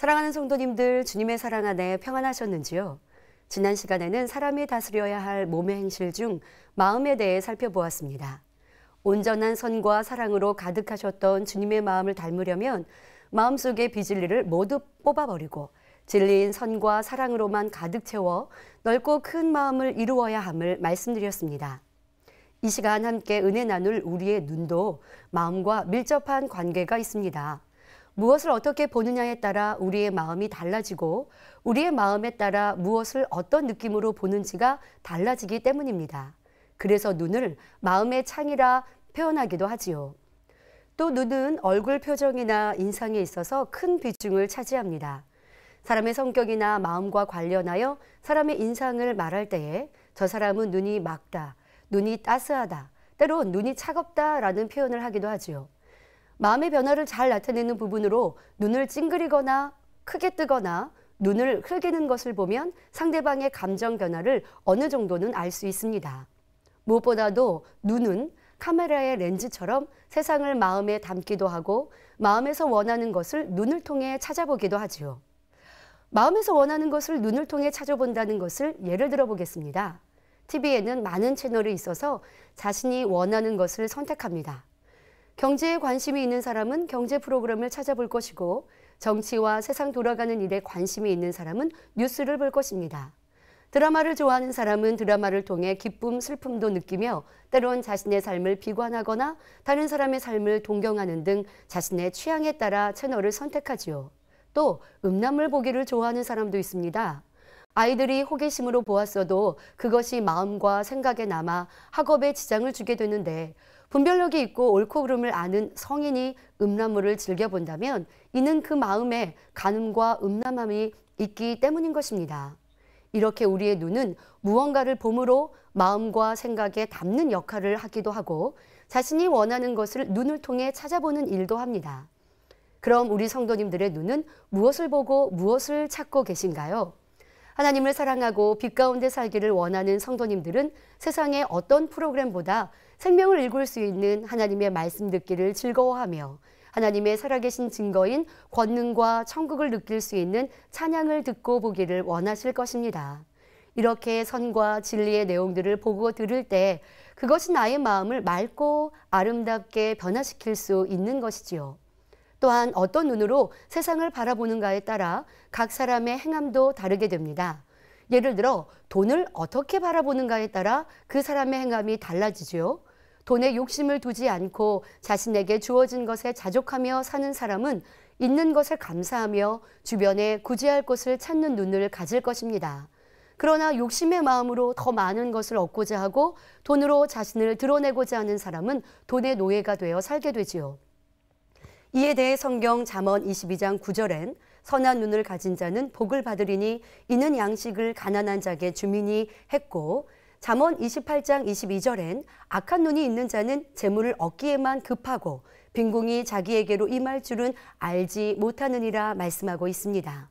사랑하는 성도님들, 주님의 사랑 안에 평안하셨는지요? 지난 시간에는 사람이 다스려야 할 몸의 행실 중 마음에 대해 살펴보았습니다. 온전한 선과 사랑으로 가득하셨던 주님의 마음을 닮으려면 마음속의 비진리를 모두 뽑아버리고 진리인 선과 사랑으로만 가득 채워 넓고 큰 마음을 이루어야 함을 말씀드렸습니다. 이 시간 함께 은혜 나눌 우리의 눈도 마음과 밀접한 관계가 있습니다. 무엇을 어떻게 보느냐에 따라 우리의 마음이 달라지고 우리의 마음에 따라 무엇을 어떤 느낌으로 보는지가 달라지기 때문입니다. 그래서 눈을 마음의 창이라 표현하기도 하지요. 또 눈은 얼굴 표정이나 인상에 있어서 큰 비중을 차지합니다. 사람의 성격이나 마음과 관련하여 사람의 인상을 말할 때에 저 사람은 눈이 맑다, 눈이 따스하다, 때론 눈이 차갑다라는 표현을 하기도 하지요. 마음의 변화를 잘 나타내는 부분으로 눈을 찡그리거나 크게 뜨거나 눈을 흘기는 것을 보면 상대방의 감정 변화를 어느 정도는 알 수 있습니다. 무엇보다도 눈은 카메라의 렌즈처럼 세상을 마음에 담기도 하고 마음에서 원하는 것을 눈을 통해 찾아보기도 하지요. 마음에서 원하는 것을 눈을 통해 찾아본다는 것을 예를 들어 보겠습니다. TV에는 많은 채널이 있어서 자신이 원하는 것을 선택합니다. 경제에 관심이 있는 사람은 경제 프로그램을 찾아볼 것이고 정치와 세상 돌아가는 일에 관심이 있는 사람은 뉴스를 볼 것입니다. 드라마를 좋아하는 사람은 드라마를 통해 기쁨, 슬픔도 느끼며 때론 자신의 삶을 비관하거나 다른 사람의 삶을 동경하는 등 자신의 취향에 따라 채널을 선택하지요. 또 음란물 보기를 좋아하는 사람도 있습니다. 아이들이 호기심으로 보았어도 그것이 마음과 생각에 남아 학업에 지장을 주게 되는데 분별력이 있고 옳고 그름을 아는 성인이 음란물을 즐겨본다면 이는 그 마음에 간음과 음란함이 있기 때문인 것입니다. 이렇게 우리의 눈은 무언가를 봄으로 마음과 생각에 담는 역할을 하기도 하고 자신이 원하는 것을 눈을 통해 찾아보는 일도 합니다. 그럼 우리 성도님들의 눈은 무엇을 보고 무엇을 찾고 계신가요? 하나님을 사랑하고 빛 가운데 살기를 원하는 성도님들은 세상의 어떤 프로그램보다 생명을 읽을 수 있는 하나님의 말씀 듣기를 즐거워하며 하나님의 살아계신 증거인 권능과 천국을 느낄 수 있는 찬양을 듣고 보기를 원하실 것입니다. 이렇게 선과 진리의 내용들을 보고 들을 때 그것이 나의 마음을 맑고 아름답게 변화시킬 수 있는 것이지요. 또한 어떤 눈으로 세상을 바라보는가에 따라 각 사람의 행함도 다르게 됩니다. 예를 들어 돈을 어떻게 바라보는가에 따라 그 사람의 행함이 달라지죠. 돈에 욕심을 두지 않고 자신에게 주어진 것에 자족하며 사는 사람은 있는 것에 감사하며 주변에 구제할 것을 찾는 눈을 가질 것입니다. 그러나 욕심의 마음으로 더 많은 것을 얻고자 하고 돈으로 자신을 드러내고자 하는 사람은 돈의 노예가 되어 살게 되지요. 이에 대해 성경 잠언 22장 9절엔 선한 눈을 가진 자는 복을 받으리니 이는 양식을 가난한 자에게 주민이 했고 잠언 28장 22절엔 악한 눈이 있는 자는 재물을 얻기에만 급하고 빈궁이 자기에게로 임할 줄은 알지 못하느니라 말씀하고 있습니다.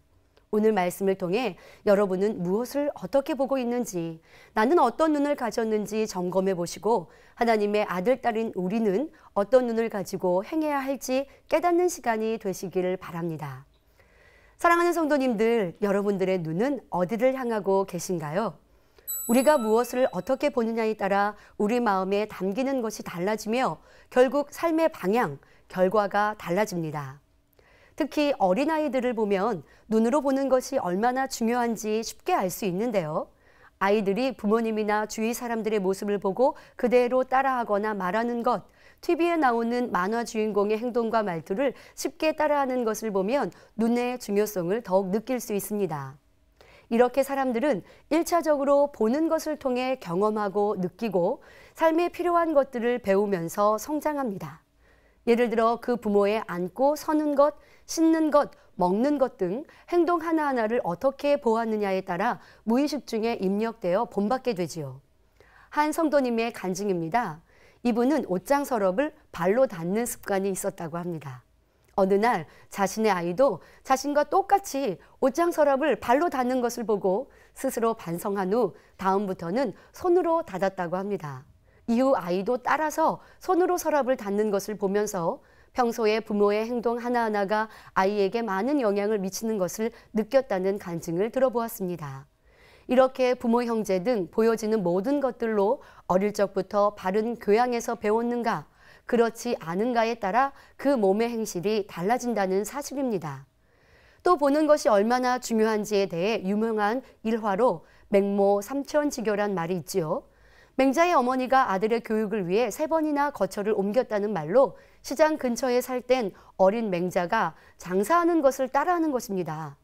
오늘 말씀을 통해 여러분은 무엇을 어떻게 보고 있는지, 나는 어떤 눈을 가졌는지 점검해 보시고 하나님의 아들, 딸인 우리는 어떤 눈을 가지고 행해야 할지 깨닫는 시간이 되시기를 바랍니다. 사랑하는 성도님들, 여러분들의 눈은 어디를 향하고 계신가요? 우리가 무엇을 어떻게 보느냐에 따라 우리 마음에 담기는 것이 달라지며 결국 삶의 방향, 결과가 달라집니다. 특히 어린아이들을 보면 눈으로 보는 것이 얼마나 중요한지 쉽게 알 수 있는데요. 아이들이 부모님이나 주위 사람들의 모습을 보고 그대로 따라하거나 말하는 것, TV에 나오는 만화 주인공의 행동과 말투를 쉽게 따라하는 것을 보면 눈의 중요성을 더욱 느낄 수 있습니다. 이렇게 사람들은 1차적으로 보는 것을 통해 경험하고 느끼고 삶에 필요한 것들을 배우면서 성장합니다. 예를 들어 그 부모의 앉고 서는 것, 씻는 것, 먹는 것 등 행동 하나하나를 어떻게 보았느냐에 따라 무의식 중에 입력되어 본받게 되지요. 한 성도님의 간증입니다. 이분은 옷장 서랍을 발로 닫는 습관이 있었다고 합니다. 어느 날 자신의 아이도 자신과 똑같이 옷장 서랍을 발로 닫는 것을 보고 스스로 반성한 후 다음부터는 손으로 닫았다고 합니다. 이후 아이도 따라서 손으로 서랍을 닫는 것을 보면서 평소에 부모의 행동 하나하나가 아이에게 많은 영향을 미치는 것을 느꼈다는 간증을 들어보았습니다. 이렇게 부모, 형제 등 보여지는 모든 것들로 어릴 적부터 바른 교양에서 배웠는가, 그렇지 않은가에 따라 그 몸의 행실이 달라진다는 사실입니다. 또 보는 것이 얼마나 중요한지에 대해 유명한 일화로 맹모 삼천지교란 말이 있지요. 맹자의 어머니가 아들의 교육을 위해 3번이나 거처를 옮겼다는 말로 시장 근처에 살 땐 어린 맹자가 장사하는 것을 따라하는 것입니다.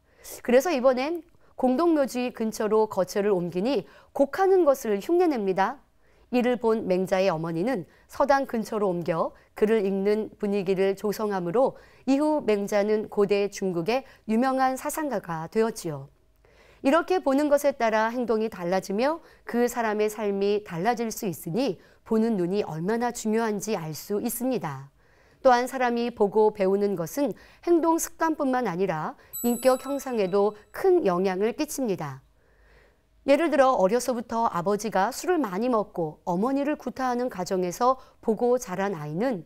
그래서 이번엔 공동묘지 근처로 거처를 옮기니 곡하는 것을 흉내냅니다. 이를 본 맹자의 어머니는 서당 근처로 옮겨 글을 읽는 분위기를 조성하므로 이후 맹자는 고대 중국의 유명한 사상가가 되었지요. 이렇게 보는 것에 따라 행동이 달라지며 그 사람의 삶이 달라질 수 있으니 보는 눈이 얼마나 중요한지 알 수 있습니다. 또한 사람이 보고 배우는 것은 행동 습관뿐만 아니라 인격 형상에도 큰 영향을 끼칩니다. 예를 들어 어려서부터 아버지가 술을 많이 먹고 어머니를 구타하는 가정에서 보고 자란 아이는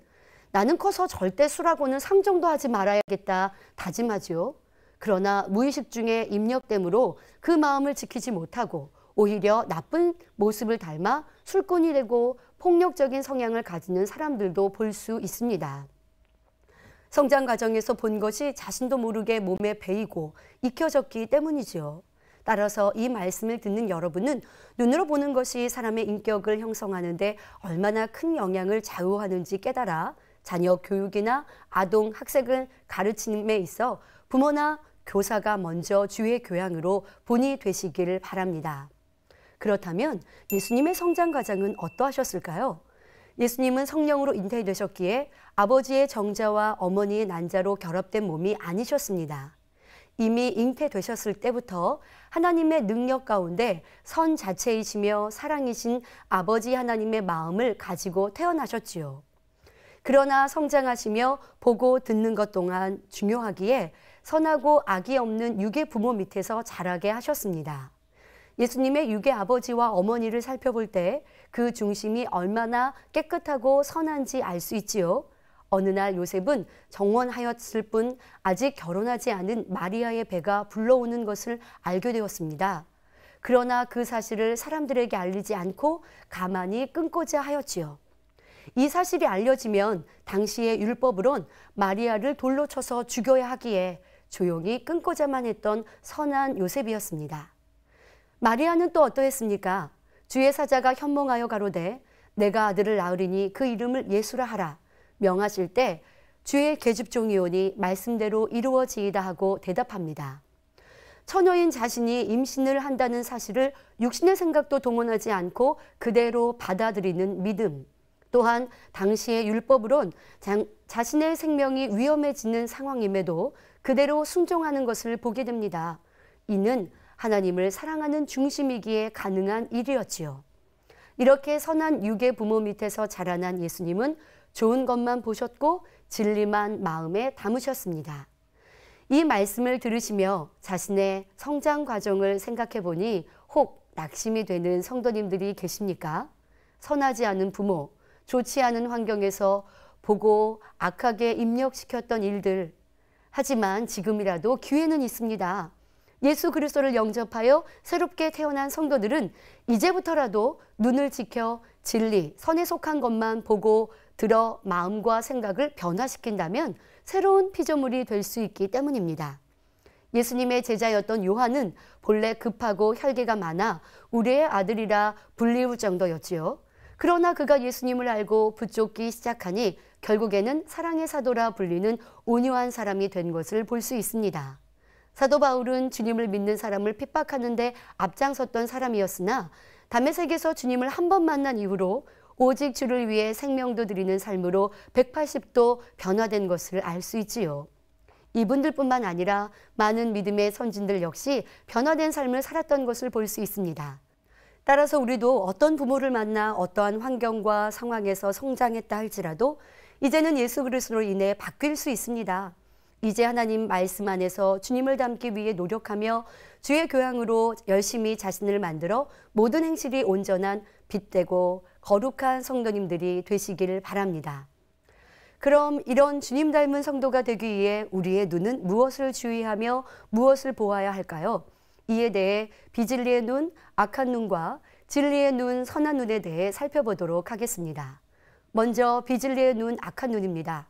나는 커서 절대 술하고는 상종도 하지 말아야겠다 다짐하지요. 그러나 무의식 중에 입력됨으로 그 마음을 지키지 못하고 오히려 나쁜 모습을 닮아 술꾼이 되고 폭력적인 성향을 가지는 사람들도 볼 수 있습니다. 성장 과정에서 본 것이 자신도 모르게 몸에 배이고 익혀졌기 때문이지요. 따라서 이 말씀을 듣는 여러분은 눈으로 보는 것이 사람의 인격을 형성하는 데 얼마나 큰 영향을 좌우하는지 깨달아 자녀 교육이나 아동 학생을 가르침에 있어 부모나 교사가 먼저 주의 교양으로 본이 되시기를 바랍니다. 그렇다면 예수님의 성장 과정은 어떠하셨을까요? 예수님은 성령으로 잉태되셨기에 아버지의 정자와 어머니의 난자로 결합된 몸이 아니셨습니다. 이미 잉태되셨을 때부터 하나님의 능력 가운데 선 자체이시며 사랑이신 아버지 하나님의 마음을 가지고 태어나셨지요. 그러나 성장하시며 보고 듣는 것 동안 중요하기에 선하고 악이 없는 육의 부모 밑에서 자라게 하셨습니다. 예수님의 육의 아버지와 어머니를 살펴볼 때 그 중심이 얼마나 깨끗하고 선한지 알 수 있지요. 어느 날 요셉은 정원하였을 뿐 아직 결혼하지 않은 마리아의 배가 불러오는 것을 알게 되었습니다. 그러나 그 사실을 사람들에게 알리지 않고 가만히 끊고자 하였지요. 이 사실이 알려지면 당시의 율법으론 마리아를 돌로 쳐서 죽여야 하기에 조용히 끊고자만 했던 선한 요셉이었습니다. 마리아는 또 어떠했습니까? 주의 사자가 현몽하여 가로되 내가 아들을 낳으리니 그 이름을 예수라 하라 명하실 때 주의 계집종이오니 말씀대로 이루어지이다 하고 대답합니다. 처녀인 자신이 임신을 한다는 사실을 육신의 생각도 동원하지 않고 그대로 받아들이는 믿음, 또한 당시의 율법으론 자신의 생명이 위험해지는 상황임에도 그대로 순종하는 것을 보게 됩니다. 이는 하나님을 사랑하는 중심이기에 가능한 일이었지요. 이렇게 선한 육의 부모 밑에서 자라난 예수님은 좋은 것만 보셨고 진리만 마음에 담으셨습니다. 이 말씀을 들으시며 자신의 성장 과정을 생각해 보니 혹 낙심이 되는 성도님들이 계십니까? 선하지 않은 부모, 좋지 않은 환경에서 보고 악하게 입력시켰던 일들. 하지만 지금이라도 기회는 있습니다. 예수 그리스도를 영접하여 새롭게 태어난 성도들은 이제부터라도 눈을 지켜 진리, 선에 속한 것만 보고 들어 마음과 생각을 변화시킨다면 새로운 피조물이 될 수 있기 때문입니다. 예수님의 제자였던 요한은 본래 급하고 혈기가 많아 우리의 아들이라 불리울 정도였지요. 그러나 그가 예수님을 알고 붙잡기 시작하니 결국에는 사랑의 사도라 불리는 온유한 사람이 된 것을 볼 수 있습니다. 사도 바울은 주님을 믿는 사람을 핍박하는 데 앞장섰던 사람이었으나 다메섹에서 주님을 한 번 만난 이후로 오직 주를 위해 생명도 드리는 삶으로 180도 변화된 것을 알 수 있지요. 이분들뿐만 아니라 많은 믿음의 선진들 역시 변화된 삶을 살았던 것을 볼 수 있습니다. 따라서 우리도 어떤 부모를 만나 어떠한 환경과 상황에서 성장했다 할지라도 이제는 예수 그리스도로 인해 바뀔 수 있습니다. 이제 하나님 말씀 안에서 주님을 닮기 위해 노력하며 주의 교양으로 열심히 자신을 만들어 모든 행실이 온전한 빛되고 거룩한 성도님들이 되시기를 바랍니다. 그럼 이런 주님 닮은 성도가 되기 위해 우리의 눈은 무엇을 주의하며 무엇을 보아야 할까요? 이에 대해 비진리의 눈, 악한 눈과 진리의 눈, 선한 눈에 대해 살펴보도록 하겠습니다. 먼저 비진리의 눈, 악한 눈입니다.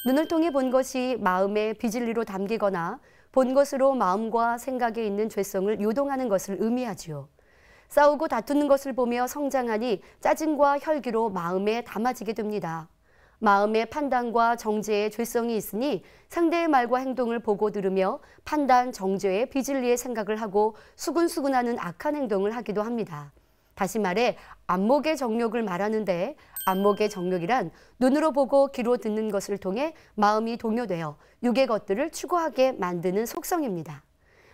눈을 통해 본 것이 마음의 비진리로 담기거나 본 것으로 마음과 생각에 있는 죄성을 요동하는 것을 의미하지요. 싸우고 다투는 것을 보며 성장하니 짜증과 혈기로 마음에 담아지게 됩니다. 마음의 판단과 정죄의 죄성이 있으니 상대의 말과 행동을 보고 들으며 판단, 정죄의 비진리의 생각을 하고 수근수근하는 악한 행동을 하기도 합니다. 다시 말해 안목의 정욕을 말하는데 안목의 정욕이란 눈으로 보고 귀로 듣는 것을 통해 마음이 동요되어 육의 것들을 추구하게 만드는 속성입니다.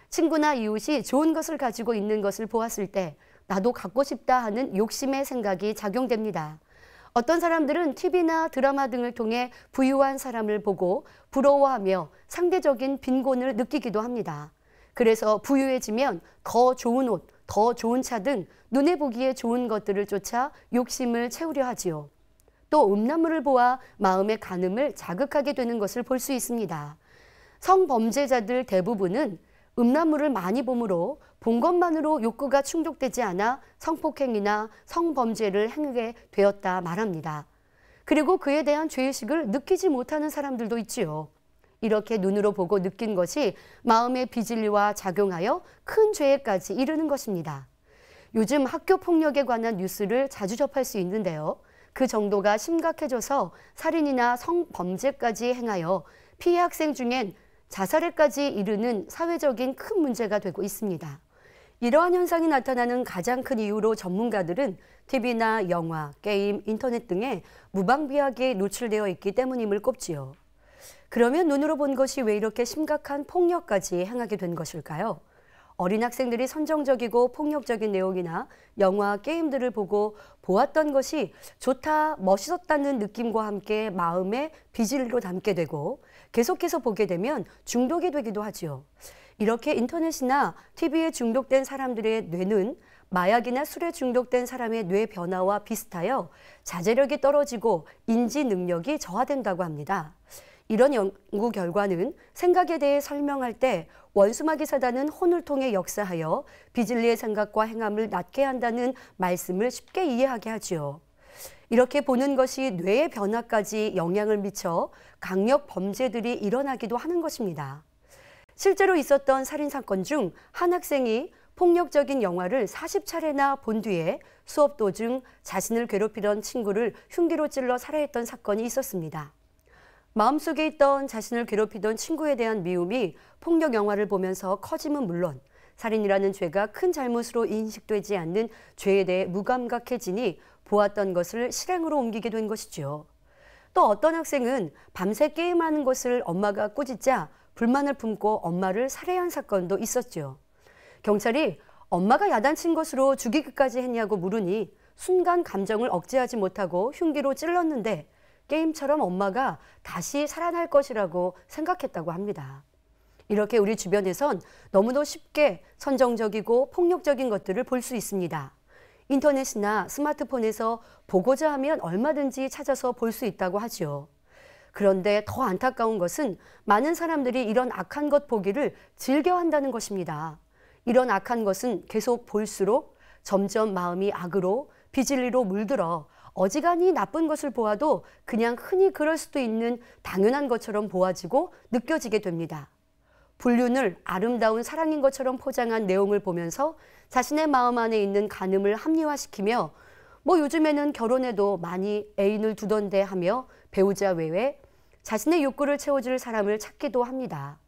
친구나 이웃이 좋은 것을 가지고 있는 것을 보았을 때 나도 갖고 싶다 하는 욕심의 생각이 작용됩니다. 어떤 사람들은 TV나 드라마 등을 통해 부유한 사람을 보고 부러워하며 상대적인 빈곤을 느끼기도 합니다. 그래서 부유해지면 더 좋은 옷, 더 좋은 차 등 눈에 보기에 좋은 것들을 쫓아 욕심을 채우려 하지요. 또 음란물을 보아 마음의 간음을 자극하게 되는 것을 볼 수 있습니다. 성범죄자들 대부분은 음란물을 많이 보므로 본 것만으로 욕구가 충족되지 않아 성폭행이나 성범죄를 행하게 되었다 말합니다. 그리고 그에 대한 죄의식을 느끼지 못하는 사람들도 있지요. 이렇게 눈으로 보고 느낀 것이 마음의 비진리와 작용하여 큰 죄에까지 이르는 것입니다. 요즘 학교 폭력에 관한 뉴스를 자주 접할 수 있는데요. 그 정도가 심각해져서 살인이나 성범죄까지 행하여 피해 학생 중엔 자살에까지 이르는 사회적인 큰 문제가 되고 있습니다. 이러한 현상이 나타나는 가장 큰 이유로 전문가들은 TV나 영화, 게임, 인터넷 등에 무방비하게 노출되어 있기 때문임을 꼽지요. 그러면 눈으로 본 것이 왜 이렇게 심각한 폭력까지 행하게 된 것일까요? 어린 학생들이 선정적이고 폭력적인 내용이나 영화, 게임들을 보고 보았던 것이 좋다, 멋있었다는 느낌과 함께 마음에 비진리로 담게 되고 계속해서 보게 되면 중독이 되기도 하지요. 이렇게 인터넷이나 TV에 중독된 사람들의 뇌는 마약이나 술에 중독된 사람의 뇌 변화와 비슷하여 자제력이 떨어지고 인지 능력이 저하된다고 합니다. 이런 연구 결과는 생각에 대해 설명할 때 원수마귀 사단은 혼을 통해 역사하여 비진리의 생각과 행함을 낳게 한다는 말씀을 쉽게 이해하게 하지요. 이렇게 보는 것이 뇌의 변화까지 영향을 미쳐 강력 범죄들이 일어나기도 하는 것입니다. 실제로 있었던 살인사건 중 한 학생이 폭력적인 영화를 40차례나 본 뒤에 수업 도중 자신을 괴롭히던 친구를 흉기로 찔러 살해했던 사건이 있었습니다. 마음속에 있던 자신을 괴롭히던 친구에 대한 미움이 폭력 영화를 보면서 커짐은 물론 살인이라는 죄가 큰 잘못으로 인식되지 않는 죄에 대해 무감각해지니 보았던 것을 실행으로 옮기게 된 것이죠. 또 어떤 학생은 밤새 게임하는 것을 엄마가 꾸짖자 불만을 품고 엄마를 살해한 사건도 있었죠. 경찰이 엄마가 야단친 것으로 죽이기까지 했냐고 물으니 순간 감정을 억제하지 못하고 흉기로 찔렀는데 게임처럼 엄마가 다시 살아날 것이라고 생각했다고 합니다. 이렇게 우리 주변에선 너무도 쉽게 선정적이고 폭력적인 것들을 볼 수 있습니다. 인터넷이나 스마트폰에서 보고자 하면 얼마든지 찾아서 볼 수 있다고 하죠. 그런데 더 안타까운 것은 많은 사람들이 이런 악한 것 보기를 즐겨한다는 것입니다. 이런 악한 것은 계속 볼수록 점점 마음이 악으로 비진리로 물들어 어지간히 나쁜 것을 보아도 그냥 흔히 그럴 수도 있는 당연한 것처럼 보아지고 느껴지게 됩니다. 불륜을 아름다운 사랑인 것처럼 포장한 내용을 보면서 자신의 마음 안에 있는 간음을 합리화시키며 요즘에는 결혼해도 많이 애인을 두던데 하며 배우자 외에 자신의 욕구를 채워줄 사람을 찾기도 합니다.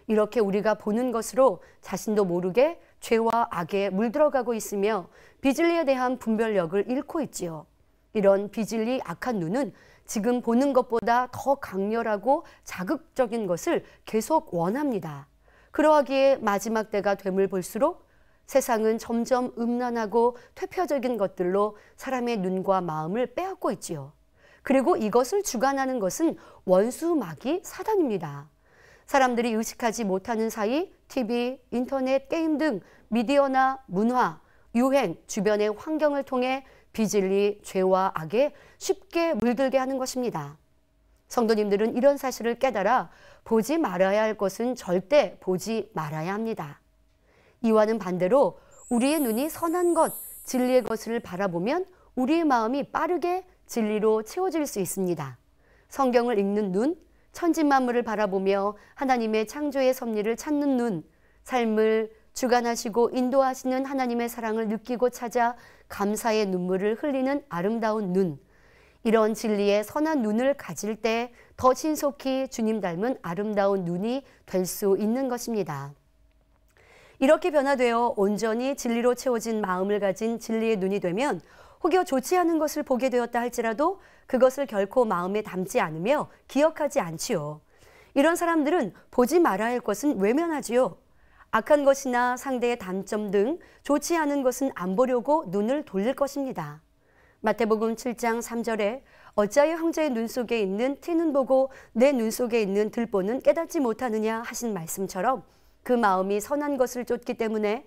이렇게 우리가 보는 것으로 자신도 모르게 죄와 악에 물들어가고 있으며 비진리에 대한 분별력을 잃고 있지요. 이런 비진리 악한 눈은 지금 보는 것보다 더 강렬하고 자극적인 것을 계속 원합니다. 그러하기에 마지막 때가 됨을 볼수록 세상은 점점 음란하고 퇴폐적인 것들로 사람의 눈과 마음을 빼앗고 있지요. 그리고 이것을 주관하는 것은 원수마귀 사단입니다. 사람들이 의식하지 못하는 사이 TV, 인터넷, 게임 등 미디어나 문화, 유행, 주변의 환경을 통해 비진리, 죄와 악에 쉽게 물들게 하는 것입니다. 성도님들은 이런 사실을 깨달아 보지 말아야 할 것은 절대 보지 말아야 합니다. 이와는 반대로 우리의 눈이 선한 것, 진리의 것을 바라보면 우리의 마음이 빠르게 진리로 채워질 수 있습니다. 성경을 읽는 눈, 천지만물을 바라보며 하나님의 창조의 섭리를 찾는 눈, 삶을 주관하시고 인도하시는 하나님의 사랑을 느끼고 찾아 감사의 눈물을 흘리는 아름다운 눈, 이런 진리의 선한 눈을 가질 때 더 신속히 주님 닮은 아름다운 눈이 될 수 있는 것입니다. 이렇게 변화되어 온전히 진리로 채워진 마음을 가진 진리의 눈이 되면 혹여 좋지 않은 것을 보게 되었다 할지라도 그것을 결코 마음에 담지 않으며 기억하지 않지요. 이런 사람들은 보지 말아야 할 것은 외면하지요. 악한 것이나 상대의 단점 등 좋지 않은 것은 안 보려고 눈을 돌릴 것입니다. 마태복음 7장 3절에 어찌하여 형제의 눈 속에 있는 티는 보고 내 눈 속에 있는 들보는 깨닫지 못하느냐 하신 말씀처럼 그 마음이 선한 것을 쫓기 때문에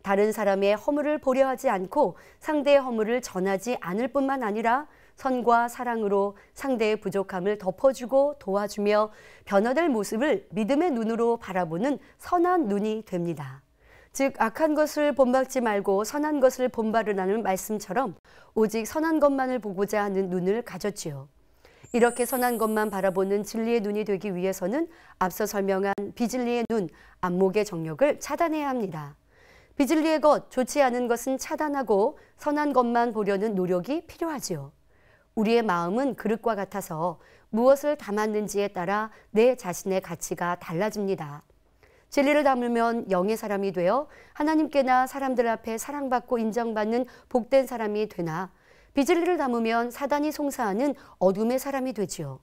다른 사람의 허물을 보려 하지 않고 상대의 허물을 전하지 않을 뿐만 아니라 선과 사랑으로 상대의 부족함을 덮어주고 도와주며 변화될 모습을 믿음의 눈으로 바라보는 선한 눈이 됩니다. 즉 악한 것을 본받지 말고 선한 것을 본받으라는 말씀처럼 오직 선한 것만을 보고자 하는 눈을 가졌지요. 이렇게 선한 것만 바라보는 진리의 눈이 되기 위해서는 앞서 설명한 비진리의 눈, 안목의 정욕을 차단해야 합니다. 비진리의 것, 좋지 않은 것은 차단하고 선한 것만 보려는 노력이 필요하지요. 우리의 마음은 그릇과 같아서 무엇을 담았는지에 따라 내 자신의 가치가 달라집니다. 진리를 담으면 영의 사람이 되어 하나님께나 사람들 앞에 사랑받고 인정받는 복된 사람이 되나 비진리를 담으면 사단이 송사하는 어둠의 사람이 되지요.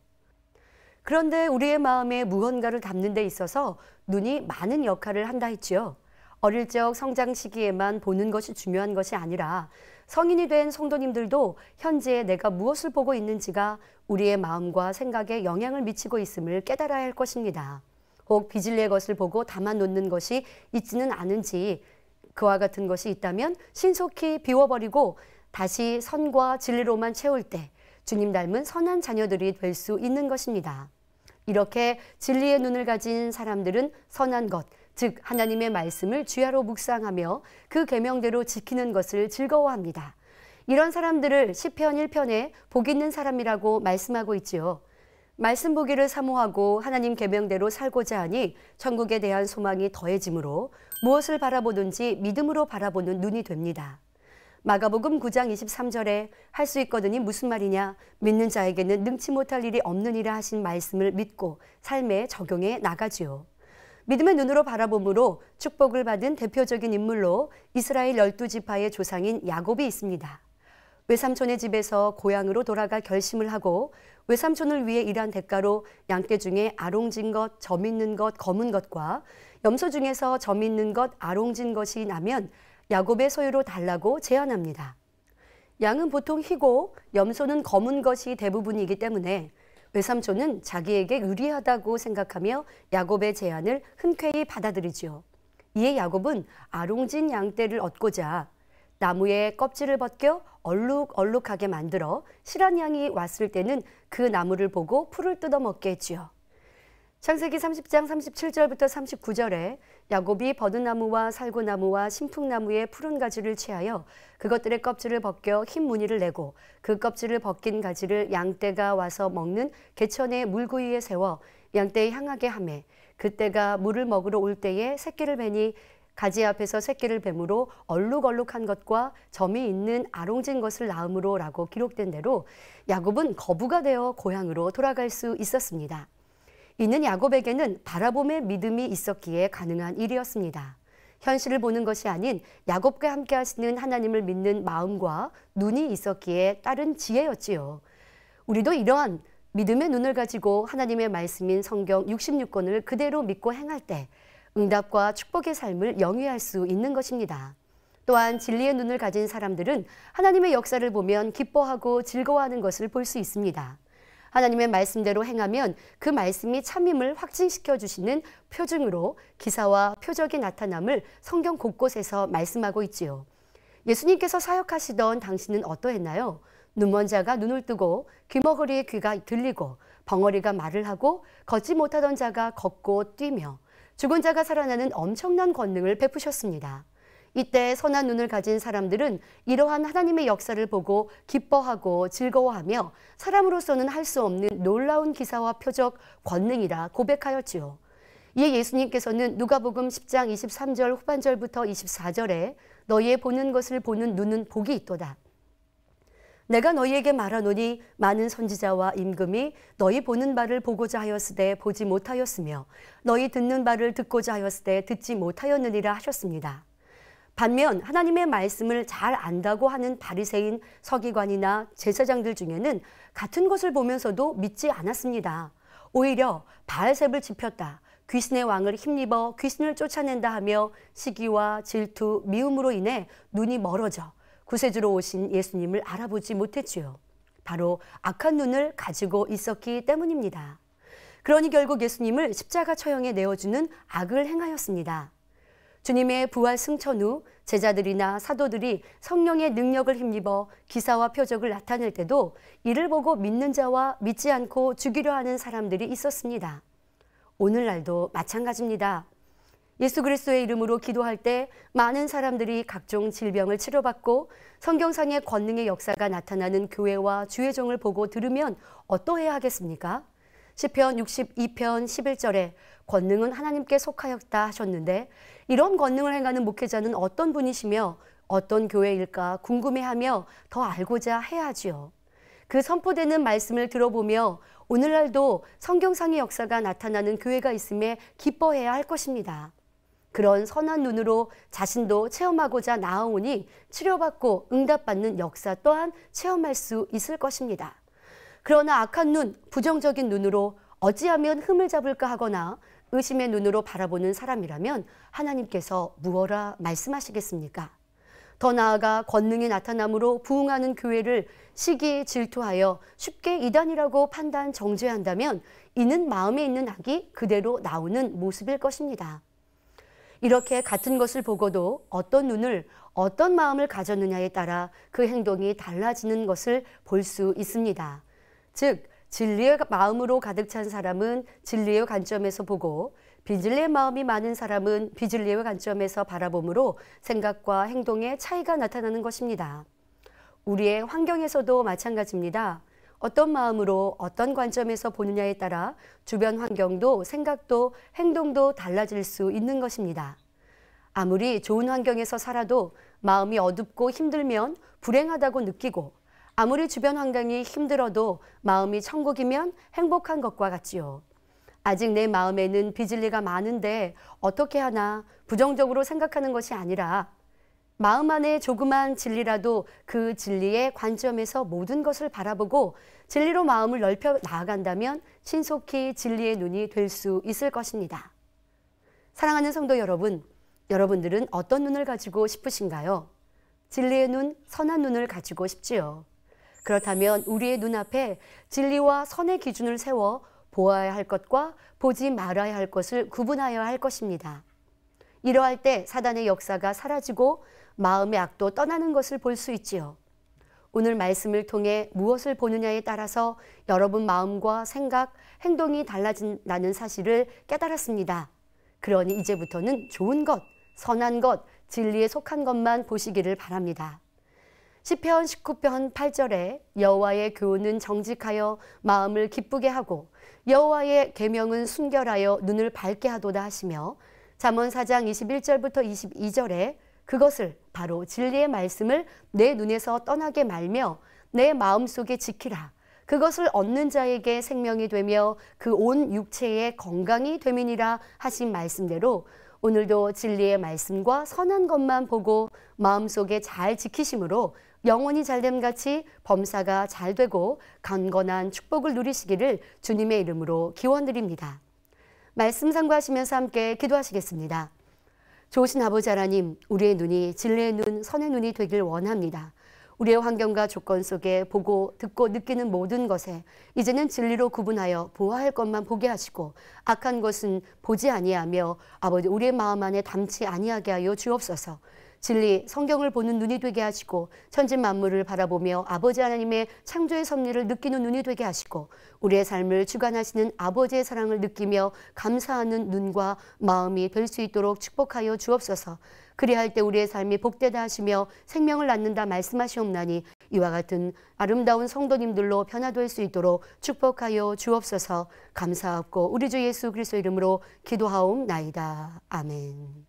그런데 우리의 마음에 무언가를 담는 데 있어서 눈이 많은 역할을 한다 했지요. 어릴 적 성장 시기에만 보는 것이 중요한 것이 아니라 성인이 된 성도님들도 현재 내가 무엇을 보고 있는지가 우리의 마음과 생각에 영향을 미치고 있음을 깨달아야 할 것입니다. 혹 비진리의 것을 보고 담아놓는 것이 있지는 않은지 그와 같은 것이 있다면 신속히 비워버리고 다시 선과 진리로만 채울 때 주님 닮은 선한 자녀들이 될 수 있는 것입니다. 이렇게 진리의 눈을 가진 사람들은 선한 것, 즉 하나님의 말씀을 주야로 묵상하며 그 계명대로 지키는 것을 즐거워합니다. 이런 사람들을 시편 1편에 복 있는 사람이라고 말씀하고 있지요. 말씀 보기를 사모하고 하나님 계명대로 살고자 하니 천국에 대한 소망이 더해지므로 무엇을 바라보든지 믿음으로 바라보는 눈이 됩니다. 마가복음 9장 23절에 할 수 있거든이 무슨 말이냐? 믿는 자에게는 능치 못할 일이 없느니라 하신 말씀을 믿고 삶에 적용해 나가지요. 믿음의 눈으로 바라봄으로 축복을 받은 대표적인 인물로 이스라엘 12지파의 조상인 야곱이 있습니다. 외삼촌의 집에서 고향으로 돌아가 결심을 하고 외삼촌을 위해 일한 대가로 양떼 중에 아롱진 것, 점 있는 것, 검은 것과 염소 중에서 점 있는 것, 아롱진 것이 나면 야곱의 소유로 달라고 제안합니다. 양은 보통 희고 염소는 검은 것이 대부분이기 때문에 외삼촌은 자기에게 유리하다고 생각하며 야곱의 제안을 흔쾌히 받아들이지요. 이에 야곱은 아롱진 양떼를 얻고자 나무의 껍질을 벗겨 얼룩얼룩하게 만들어 실한 양이 왔을 때는 그 나무를 보고 풀을 뜯어먹게 했지요. 창세기 30장 37절부터 39절에 야곱이 버드나무와 살구나무와 신풍나무의 푸른 가지를 취하여 그것들의 껍질을 벗겨 흰 무늬를 내고 그 껍질을 벗긴 가지를 양떼가 와서 먹는 개천의 물구이에 세워 양떼에 향하게 하매 그때가 물을 먹으러 올 때에 새끼를 베니 가지 앞에서 새끼를 뱀으로 얼룩얼룩한 것과 점이 있는 아롱진 것을 낳음으로 라고 기록된 대로 야곱은 거부가 되어 고향으로 돌아갈 수 있었습니다. 이는 야곱에게는 바라봄의 믿음이 있었기에 가능한 일이었습니다. 현실을 보는 것이 아닌 야곱과 함께 하시는 하나님을 믿는 마음과 눈이 있었기에 따른 지혜였지요. 우리도 이러한 믿음의 눈을 가지고 하나님의 말씀인 성경 66권을 그대로 믿고 행할 때 응답과 축복의 삶을 영위할 수 있는 것입니다. 또한 진리의 눈을 가진 사람들은 하나님의 역사를 보면 기뻐하고 즐거워하는 것을 볼 수 있습니다. 하나님의 말씀대로 행하면 그 말씀이 참임을 확증시켜 주시는 표징으로 기사와 표적이 나타남을 성경 곳곳에서 말씀하고 있지요. 예수님께서 사역하시던 당시는 어떠했나요? 눈먼 자가 눈을 뜨고 귀머거리의 귀가 들리고 벙어리가 말을 하고 걷지 못하던 자가 걷고 뛰며 죽은 자가 살아나는 엄청난 권능을 베푸셨습니다. 이때 선한 눈을 가진 사람들은 이러한 하나님의 역사를 보고 기뻐하고 즐거워하며 사람으로서는 할 수 없는 놀라운 기사와 표적, 권능이라 고백하였지요. 이에 예수님께서는 누가복음 10장 23절 후반절부터 24절에 너희의 보는 것을 보는 눈은 복이 있도다. 내가 너희에게 말하노니 많은 선지자와 임금이 너희 보는 바를 보고자 하였으되 보지 못하였으며 너희 듣는 바를 듣고자 하였으되 듣지 못하였느니라 하셨습니다. 반면 하나님의 말씀을 잘 안다고 하는 바리새인, 서기관이나 제사장들 중에는 같은 것을 보면서도 믿지 않았습니다. 오히려 바알셉을 지폈다, 귀신의 왕을 힘입어 귀신을 쫓아낸다 하며 시기와 질투, 미움으로 인해 눈이 멀어져 구세주로 오신 예수님을 알아보지 못했지요. 바로 악한 눈을 가지고 있었기 때문입니다. 그러니 결국 예수님을 십자가 처형에 내어주는 악을 행하였습니다. 주님의 부활 승천 후 제자들이나 사도들이 성령의 능력을 힘입어 기사와 표적을 나타낼 때도 이를 보고 믿는 자와 믿지 않고 죽이려 하는 사람들이 있었습니다. 오늘날도 마찬가지입니다. 예수 그리스도의 이름으로 기도할 때 많은 사람들이 각종 질병을 치료받고 성경상의 권능의 역사가 나타나는 교회와 주의 종을 보고 들으면 어떠해야 하겠습니까? 시편 62편 11절에 권능은 하나님께 속하였다 하셨는데 이런 권능을 행하는 목회자는 어떤 분이시며 어떤 교회일까 궁금해하며 더 알고자 해야지요. 그 선포되는 말씀을 들어보며 오늘날도 성경상의 역사가 나타나는 교회가 있음에 기뻐해야 할 것입니다. 그런 선한 눈으로 자신도 체험하고자 나아오니 치료받고 응답받는 역사 또한 체험할 수 있을 것입니다. 그러나 악한 눈, 부정적인 눈으로 어찌하면 흠을 잡을까 하거나 의심의 눈으로 바라보는 사람이라면 하나님께서 무엇라 말씀하시겠습니까? 더 나아가 권능이 나타남으로 부흥하는 교회를 시기에 질투하여 쉽게 이단이라고 판단 정죄한다면 이는 마음에 있는 악이 그대로 나오는 모습일 것입니다. 이렇게 같은 것을 보고도 어떤 눈을, 어떤 마음을 가졌느냐에 따라 그 행동이 달라지는 것을 볼 수 있습니다. 즉, 진리의 마음으로 가득 찬 사람은 진리의 관점에서 보고 비진리의 마음이 많은 사람은 비진리의 관점에서 바라보므로 생각과 행동에 차이가 나타나는 것입니다. 우리의 환경에서도 마찬가지입니다. 어떤 마음으로 어떤 관점에서 보느냐에 따라 주변 환경도 생각도 행동도 달라질 수 있는 것입니다. 아무리 좋은 환경에서 살아도 마음이 어둡고 힘들면 불행하다고 느끼고 아무리 주변 환경이 힘들어도 마음이 천국이면 행복한 것과 같지요. 아직 내 마음에는 비진리가 많은데 어떻게 하나 부정적으로 생각하는 것이 아니라 마음 안에 조그만 진리라도 그 진리의 관점에서 모든 것을 바라보고 진리로 마음을 넓혀 나아간다면 신속히 진리의 눈이 될 수 있을 것입니다. 사랑하는 성도 여러분, 여러분들은 어떤 눈을 가지고 싶으신가요? 진리의 눈, 선한 눈을 가지고 싶지요. 그렇다면 우리의 눈앞에 진리와 선의 기준을 세워 보아야 할 것과 보지 말아야 할 것을 구분하여야 할 것입니다. 이러할 때 사단의 역사가 사라지고 마음의 악도 떠나는 것을 볼 수 있지요. 오늘 말씀을 통해 무엇을 보느냐에 따라서 여러분 마음과 생각, 행동이 달라진다는 사실을 깨달았습니다. 그러니 이제부터는 좋은 것, 선한 것, 진리에 속한 것만 보시기를 바랍니다. 시편 19편 8절에 여호와의 교훈은 정직하여 마음을 기쁘게 하고 여호와의 계명은 순결하여 눈을 밝게 하도다 하시며 잠언 4장 21절부터 22절에 그것을 바로 진리의 말씀을 내 눈에서 떠나게 말며 내 마음속에 지키라. 그것을 얻는 자에게 생명이 되며 그 온 육체의 건강이 됨이니라 하신 말씀대로 오늘도 진리의 말씀과 선한 것만 보고 마음속에 잘 지키심으로 영혼이 잘됨같이 범사가 잘 되고 강건한 축복을 누리시기를 주님의 이름으로 기원드립니다. 말씀 상고하시면서 함께 기도하시겠습니다. 좋으신 아버지 하나님, 우리의 눈이 진리의 눈, 선의 눈이 되길 원합니다. 우리의 환경과 조건 속에 보고 듣고 느끼는 모든 것에 이제는 진리로 구분하여 보아야 할 것만 보게 하시고 악한 것은 보지 아니하며 아버지 우리의 마음 안에 담지 아니하게 하여 주옵소서. 진리, 성경을 보는 눈이 되게 하시고 천지 만물을 바라보며 아버지 하나님의 창조의 섭리를 느끼는 눈이 되게 하시고 우리의 삶을 주관하시는 아버지의 사랑을 느끼며 감사하는 눈과 마음이 될 수 있도록 축복하여 주옵소서. 그리할 때 우리의 삶이 복되다 하시며 생명을 낳는다 말씀하시옵나니 이와 같은 아름다운 성도님들로 변화될 수 있도록 축복하여 주옵소서. 감사하옵고 우리 주 예수 그리스도 이름으로 기도하옵나이다. 아멘.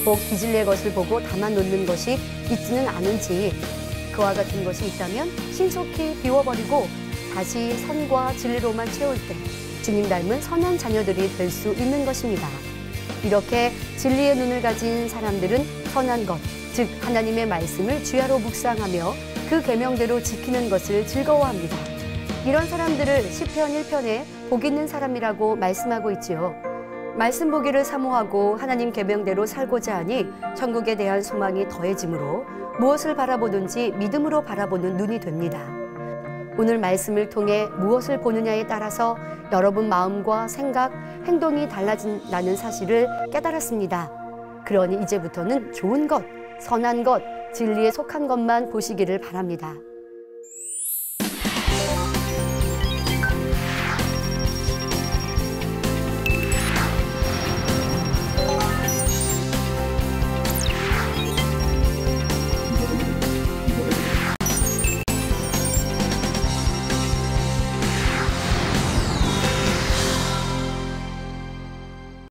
꼭 기질의 것을 보고 담아놓는 것이 있지는 않은지 그와 같은 것이 있다면 신속히 비워버리고 다시 선과 진리로만 채울 때 주님 닮은 선한 자녀들이 될 수 있는 것입니다. 이렇게 진리의 눈을 가진 사람들은 선한 것, 즉 하나님의 말씀을 주야로 묵상하며 그 계명대로 지키는 것을 즐거워합니다. 이런 사람들을 시편 1편에 복 있는 사람이라고 말씀하고 있지요. 말씀 보기를 사모하고 하나님 계명대로 살고자 하니 천국에 대한 소망이 더해지므로 무엇을 바라보든지 믿음으로 바라보는 눈이 됩니다. 오늘 말씀을 통해 무엇을 보느냐에 따라서 여러분 마음과 생각, 행동이 달라진다는 사실을 깨달았습니다. 그러니 이제부터는 좋은 것, 선한 것, 진리에 속한 것만 보시기를 바랍니다.